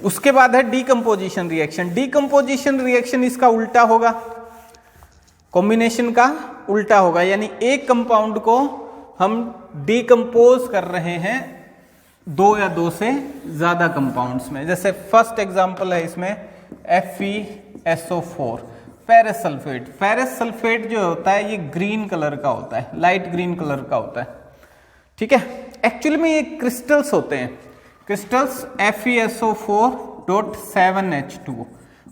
उसके बाद है डीकंपोजिशन रिएक्शन। डीकंपोजिशन रिएक्शन इसका उल्टा होगा, कॉम्बिनेशन का उल्टा होगा, यानी एक कंपाउंड को हम डीकंपोज कर रहे हैं दो या दो से ज्यादा कंपाउंड्स में। जैसे फर्स्ट एग्जांपल है इसमें FeSO4 ferrous sulphate. Ferrous sulphate जो होता है ये ग्रीन कलर का होता है, लाइट ग्रीन कलर का होता है, ठीक है। एक्चुअली में ये क्रिस्टल्स होते हैं, crystals FeSO4.7H2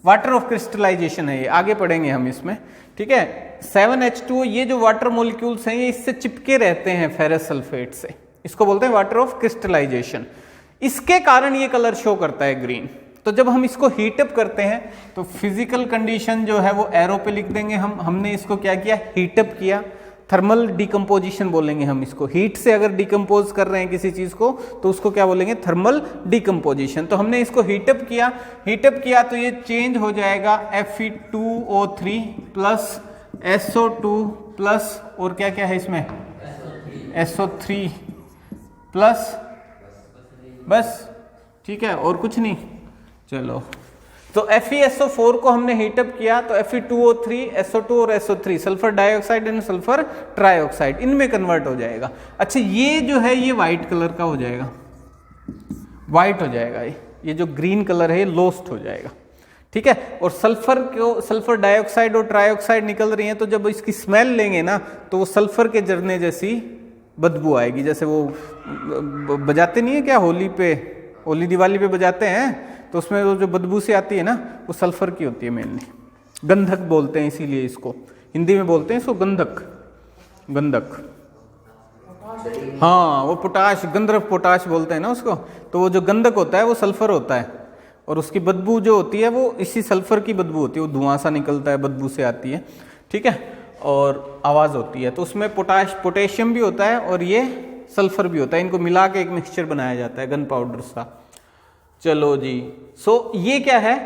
water of crystallization है, ये आगे पढ़ेंगे हम इसमें, ठीक है। 7H2 ये जो वाटर मॉलिक्यूल्स हैं ये इससे चिपके रहते हैं फेरस सल्फेट से, इसको बोलते हैं वाटर ऑफ क्रिस्टलाइजेशन। इसके कारण ये कलर शो करता है ग्रीन। तो जब हम इसको हीटअप करते हैं तो फिजिकल कंडीशन जो है वो एरो पे लिख देंगे हम। हमने इसको क्या किया, हीटअप किया, थर्मल डिकम्पोजिशन बोलेंगे हम इसको। हीट से अगर डिकम्पोज कर रहे हैं किसी चीज को तो उसको क्या बोलेंगे, थर्मल डिकम्पोजिशन। तो हमने इसको हीटअप किया तो ये चेंज हो जाएगा Fe2O3 प्लस SO2 प्लस और क्या क्या है इसमें SO3 प्लस, बस ठीक है, और कुछ नहीं। चलो तो FeSO4 को हमने हीटअप किया तो Fe2O3 SO2 और SO3 sulphur dioxide and sulphur trioxide इनमें कन्वर्ट हो जाएगा। अच्छा ये जो है ये व्हाइट कलर का हो जाएगा, व्हाइट हो जाएगा, ये जो ग्रीन कलर है ये लोस्ट हो जाएगा, ठीक है। और सल्फर डाइऑक्साइड और ट्राइऑक्साइड निकल रही है तो जब इसकी स्मेल लेंगे ना तो वो सल्फर के जरने जैसी बदबू आएगी। जैसे वो बजाते नहीं है क्या, होली पे, होली दिवाली पे बजाते हैं तो उसमें वो जो बदबू से आती है ना वो सल्फर की होती है मेनली। गंधक बोलते हैं इसीलिए इसको, हिंदी में बोलते हैं इसको गंधक, गंधक। हाँ वो पोटाश, गंधर्व पोटाश बोलते हैं ना उसको। तो वो जो गंधक होता है वो सल्फर होता है और उसकी बदबू जो होती है वो इसी सल्फर की बदबू होती है, वो धुआं सा निकलता है, बदबू से आती है, ठीक है, और आवाज़ होती है। तो उसमें पोटेशियम भी होता है और ये सल्फर भी होता है, इनको मिला के एक मिक्सचर बनाया जाता है गन पाउडर सा। चलो जी, सो ये क्या है,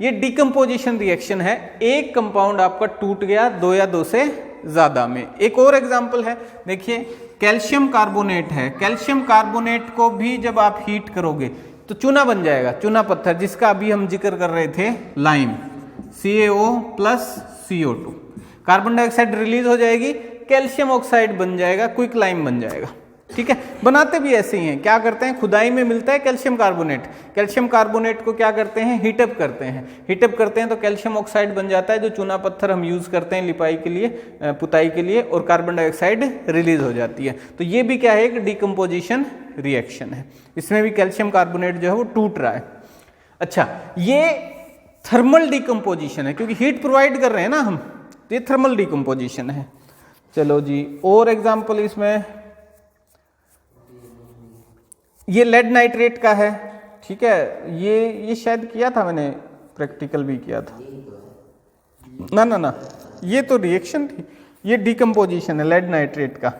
ये डिकम्पोजिशन रिएक्शन है। एक कंपाउंड आपका टूट गया दो या दो से ज्यादा में। एक और एग्जांपल है, देखिए कैल्शियम कार्बोनेट है। कैल्शियम कार्बोनेट को भी जब आप हीट करोगे तो चूना बन जाएगा, चूना पत्थर, जिसका अभी हम जिक्र कर रहे थे, lime, CaO plus CO2। Carbon dioxide release हो जाएगी, कैल्शियम ऑक्साइड बन जाएगा, क्विक लाइम बन जाएगा, ठीक है। बनाते भी ऐसे ही हैं, क्या करते हैं, खुदाई में मिलता है कैल्शियम कार्बोनेट, कैल्शियम कार्बोनेट को क्या करते हैं, हीटअप करते हैं। हीटअप करते हैं तो कैल्शियम ऑक्साइड बन जाता है, जो चूना पत्थर हम यूज करते हैं लिपाई के लिए, पुताई के लिए, और कार्बन डाइऑक्साइड रिलीज हो जाती है। तो ये भी क्या है, एक डिकम्पोजिशन रिएक्शन है। इसमें भी कैल्शियम कार्बोनेट जो है वो टूट रहा है। अच्छा, ये थर्मल डिकम्पोजिशन है क्योंकि हीट प्रोवाइड कर रहे हैं ना हम, तो ये थर्मल डिकम्पोजिशन है। चलो जी, और एग्जाम्पल इसमें ये लेड नाइट्रेट का है, ठीक है। ये शायद किया था मैंने, प्रैक्टिकल भी किया था ना ना ना, ये तो रिएक्शन थी, ये डिकम्पोजिशन है लेड नाइट्रेट का।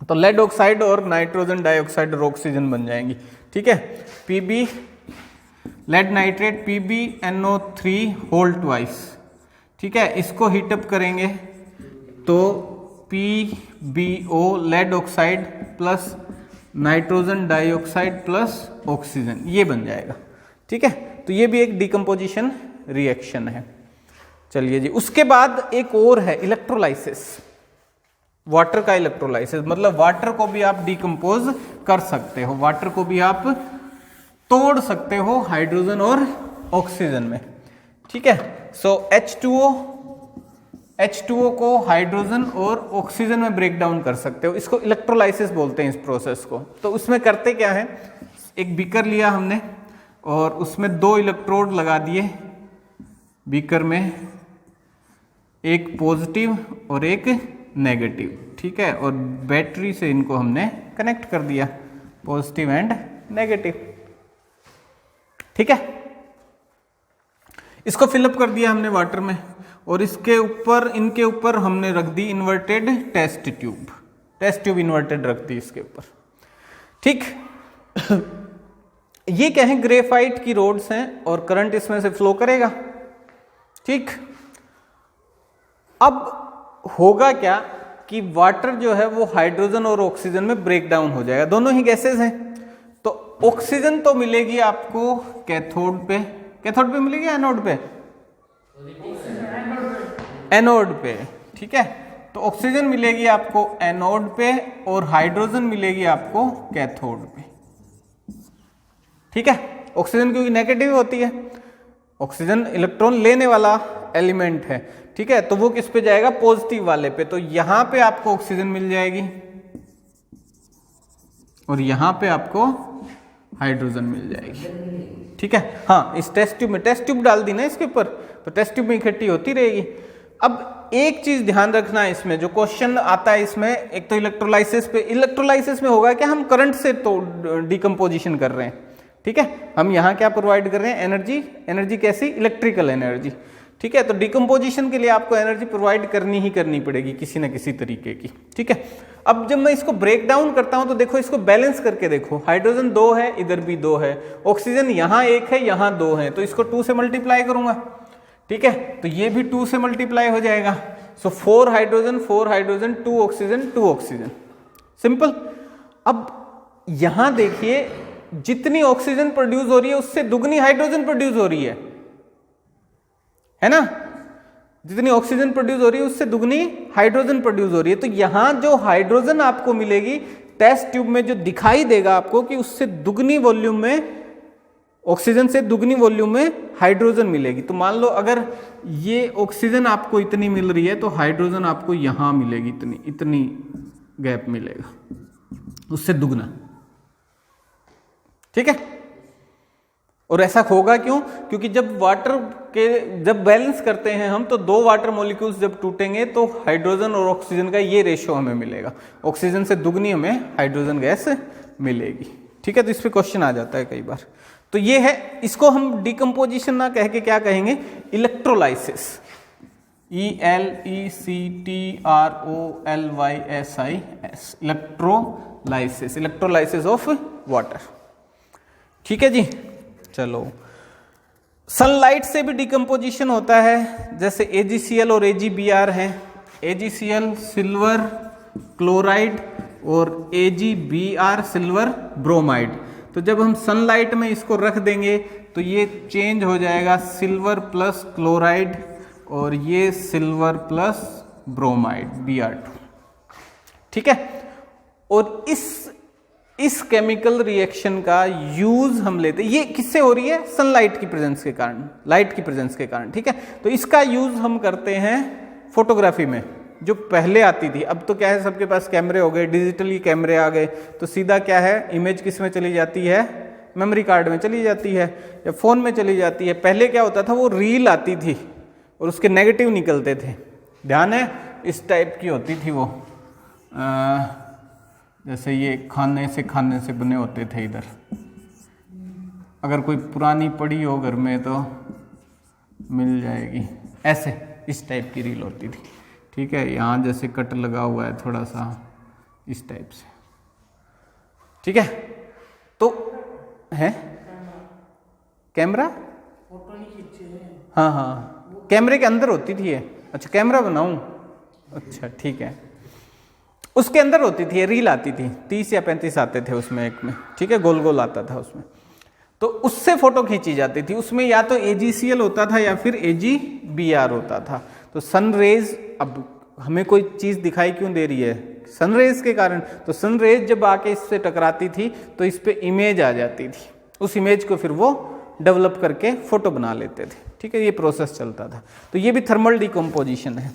तो लेड ऑक्साइड और नाइट्रोजन डाइऑक्साइड और ऑक्सीजन बन जाएंगी, ठीक है। Pb lead nitrate PbNO3 whole twice, ठीक है। इसको हीटअप करेंगे तो PbO lead oxide plus nitrogen dioxide plus oxygen, ये बन जाएगा, ठीक है। तो ये भी एक डिकम्पोजिशन रिएक्शन है। चलिए जी, उसके बाद एक और है इलेक्ट्रोलाइसिस, वाटर का इलेक्ट्रोलाइसिस। मतलब वाटर को भी आप डिकम्पोज कर सकते हो, वाटर को भी आप तोड़ सकते हो हाइड्रोजन और ऑक्सीजन में, ठीक है। सो H2O को हाइड्रोजन और ऑक्सीजन में ब्रेक डाउन कर सकते हो, इसको इलेक्ट्रोलाइसिस बोलते हैं इस प्रोसेस को। तो उसमें करते क्या है, एक बीकर लिया हमने और उसमें 2 इलेक्ट्रोड लगा दिए बीकर में, एक पॉजिटिव और एक नेगेटिव, ठीक है, और बैटरी से इनको हमने कनेक्ट कर दिया, पॉजिटिव एंड नेगेटिव, ठीक है। इसको फिलअप कर दिया हमने वाटर में और इसके ऊपर, इनके ऊपर हमने रख दी इन्वर्टेड टेस्ट ट्यूब इन्वर्टेड रख दी इसके ऊपर, ठीक। ये क्या है, ग्रेफाइट की रोड्स हैं और करंट इसमें से फ्लो करेगा, ठीक। अब होगा क्या कि वाटर जो है वो हाइड्रोजन और ऑक्सीजन में ब्रेक डाउन हो जाएगा, दोनों ही गैसेज हैं। तो ऑक्सीजन तो मिलेगी आपको कैथोड पे मिलेगी, एनोड पे? एनोड पे, ठीक है। तो ऑक्सीजन मिलेगी आपको एनोड पे और हाइड्रोजन मिलेगी आपको कैथोड पे, ठीक है। ऑक्सीजन क्योंकि नेगेटिव होती है, ऑक्सीजन इलेक्ट्रॉन लेने वाला एलिमेंट है, ठीक है, तो वो किस पे जाएगा? पॉजिटिव वाले पे। तो यहां पे आपको ऑक्सीजन मिल जाएगी और यहां पे आपको हाइड्रोजन मिल जाएगी, ठीक है। हाँ, इस टेस्ट ट्यूब डाल दी ना इसके ऊपर, तो टेस्ट ट्यूब में इकट्ठी होती रहेगी। अब एक चीज ध्यान रखना है इसमें, जो क्वेश्चन आता है इसमें, एक तो इलेक्ट्रोलाइसिस में होगा कि हम करंट से तो डिकम्पोजिशन कर रहे हैं, ठीक है। हम यहाँ क्या प्रोवाइड कर रहे हैं? एनर्जी कैसी? इलेक्ट्रिकल एनर्जी, ठीक है। तो डिकम्पोजिशन के लिए आपको एनर्जी प्रोवाइड करनी ही करनी पड़ेगी किसी न किसी तरीके की, ठीक है। अब जब मैं इसको ब्रेक डाउन करता हूं तो देखो, इसको बैलेंस करके देखो, हाइड्रोजन 2 है, इधर भी 2 है, ऑक्सीजन यहाँ 1 है, यहाँ 2 है, तो इसको 2 से मल्टीप्लाई करूंगा, ठीक है, तो ये भी 2 से मल्टीप्लाई हो जाएगा। सो 4 हाइड्रोजन 2 ऑक्सीजन, सिंपल। अब यहां देखिए, जितनी ऑक्सीजन प्रोड्यूस हो रही है उससे दुगनी हाइड्रोजन प्रोड्यूस हो रही है ना? जितनी ऑक्सीजन प्रोड्यूस हो रही है उससे दुगनी हाइड्रोजन प्रोड्यूस हो रही है। तो यहां जो हाइड्रोजन आपको मिलेगी टेस्ट ट्यूब में, जो दिखाई देगा आपको कि उससे दुगनी वॉल्यूम में, ऑक्सीजन से दुगनी वॉल्यूम में हाइड्रोजन मिलेगी। तो मान लो अगर ये ऑक्सीजन आपको इतनी मिल रही है तो हाइड्रोजन आपको यहां मिलेगी, इतनी गैप मिलेगा, उससे दुगना, ठीक है। और ऐसा होगा क्यों? क्योंकि जब बैलेंस करते हैं हम, तो 2 वाटर मॉलिक्यूल्स जब टूटेंगे तो हाइड्रोजन और ऑक्सीजन का ये रेशियो हमें मिलेगा, ऑक्सीजन से दुगनी हमें हाइड्रोजन गैस मिलेगी, ठीक है। तो इस पे क्वेश्चन आ जाता है कई बार। तो ये है, इसको हम डिकम्पोजिशन ना कह के क्या कहेंगे? Electrolysis, ELECTROLYSIS, electrolysis of water, ठीक है जी। चलो, सनलाइट से भी डिकम्पोजिशन होता है, जैसे AgCl और AgBr है। AgCl सिल्वर क्लोराइड और AgBr सिल्वर ब्रोमाइड। तो जब हम सनलाइट में इसको रख देंगे तो ये चेंज हो जाएगा सिल्वर प्लस क्लोराइड और ये सिल्वर प्लस ब्रोमाइड Br2, ठीक है। और इस केमिकल रिएक्शन का यूज हम लेते हैं, ये किससे हो रही है? सनलाइट की प्रेजेंस के कारण, लाइट की प्रेजेंस के कारण, ठीक है। तो इसका यूज हम करते हैं फोटोग्राफी में, जो पहले आती थी। अब तो क्या है, सबके पास कैमरे हो गए, डिजिटली कैमरे आ गए, तो सीधा क्या है, इमेज किस में चली जाती है? मेमोरी कार्ड में चली जाती है या फोन में चली जाती है। पहले क्या होता था, वो रील आती थी और उसके नेगेटिव निकलते थे, ध्यान है? इस टाइप की होती थी वो, जैसे ये खाने से बने होते थे। इधर अगर कोई पुरानी पड़ी हो घर में तो मिल जाएगी, ऐसे इस टाइप की रील होती थी, ठीक है। यहाँ जैसे कट लगा हुआ है थोड़ा सा, इस टाइप से, ठीक है। तो है कैमरा, फोटो नहीं खींचे, हाँ, कैमरे के अंदर होती थी ये। अच्छा, कैमरा बनाऊं? अच्छा, ठीक है। उसके अंदर होती थी, रील आती थी, 30 या 35 आते थे उसमें, एक में, ठीक है, गोल गोल आता था उसमें। तो उससे फोटो खींची जाती थी। उसमें या तो AgCl होता था या फिर AgBr होता था। तो सन रेज, अब हमें कोई चीज दिखाई क्यों दे रही है? सन रेज के कारण। तो सन रेज जब आके इससे टकराती थी तो इस पे इमेज आ जाती थी, उस इमेज को फिर वो डेवलप करके फोटो बना लेते थे, ठीक है। ये प्रोसेस चलता था। तो ये भी थर्मल डिकम्पोजिशन है।